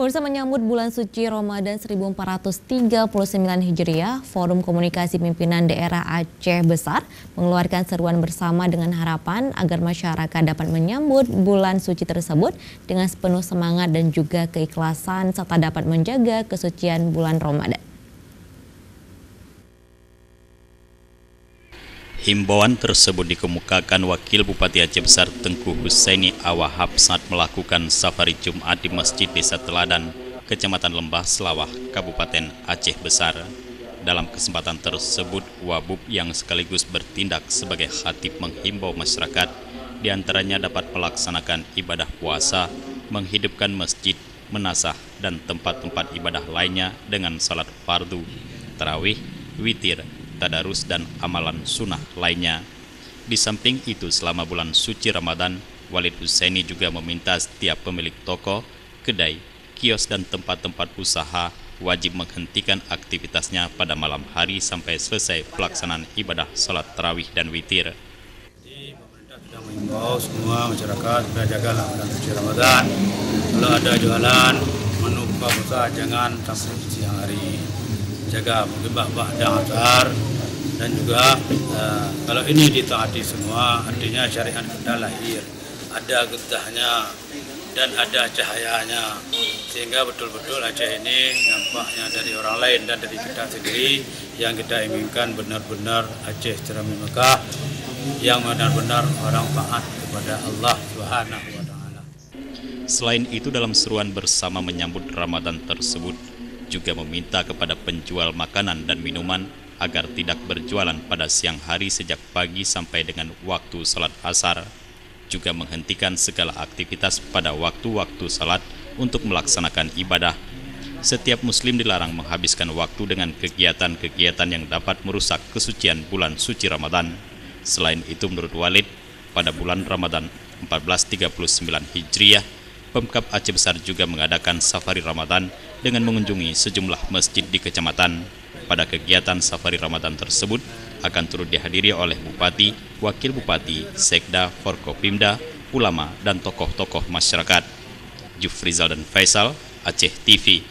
Pemirsa, menyambut bulan suci Ramadan 1439 Hijriah, Forum Komunikasi Pimpinan Daerah Aceh Besar mengeluarkan seruan bersama dengan harapan agar masyarakat dapat menyambut bulan suci tersebut dengan sepenuh semangat dan juga keikhlasan serta dapat menjaga kesucian bulan Ramadan. Himbauan tersebut dikemukakan Wakil Bupati Aceh Besar Tengku Husaini Awahab saat melakukan safari Jumat di Masjid Desa Teladan, Kecamatan Lembah Selawah, Kabupaten Aceh Besar. Dalam kesempatan tersebut, Wabub yang sekaligus bertindak sebagai khatib menghimbau masyarakat diantaranya dapat melaksanakan ibadah puasa, menghidupkan masjid, menasah, dan tempat-tempat ibadah lainnya dengan salat fardu, tarawih, witir, tadarus, dan amalan sunnah lainnya. Di samping itu, selama bulan suci Ramadan, Walid Husaini juga meminta setiap pemilik toko, kedai, kios, dan tempat-tempat usaha wajib menghentikan aktivitasnya pada malam hari sampai selesai pelaksanaan ibadah salat tarawih dan witir. Jadi pemerintah sudah mengimbau semua masyarakat supaya jagalah bulan suci Ramadan. Kalau ada jualan menu buka puasa jangan sampai siang hari. Jaga mungkin ba'da asar, dan juga kalau ini ditaati semua, artinya syariat sudah lahir, ada getahnya dan ada cahayanya, sehingga betul-betul Aceh ini nampaknya dari orang lain dan dari kita sendiri yang kita inginkan benar-benar Aceh cermin Mekah yang benar-benar orang taat kepada Allah Subhanahu wa Ta'ala. Selain itu, dalam seruan bersama menyambut Ramadan tersebut juga meminta kepada penjual makanan dan minuman agar tidak berjualan pada siang hari sejak pagi sampai dengan waktu salat asar, juga menghentikan segala aktivitas pada waktu-waktu salat untuk melaksanakan ibadah. Setiap muslim dilarang menghabiskan waktu dengan kegiatan-kegiatan yang dapat merusak kesucian bulan suci Ramadan. Selain itu, menurut Walid, pada bulan Ramadan 1439 Hijriah, Pemkab Aceh Besar juga mengadakan safari Ramadan dengan mengunjungi sejumlah masjid di kecamatan. Pada kegiatan safari Ramadan tersebut akan turut dihadiri oleh Bupati, Wakil Bupati, Sekda, Forkopimda, ulama, dan tokoh-tokoh masyarakat. Jufrizal dan Faisal, Aceh TV.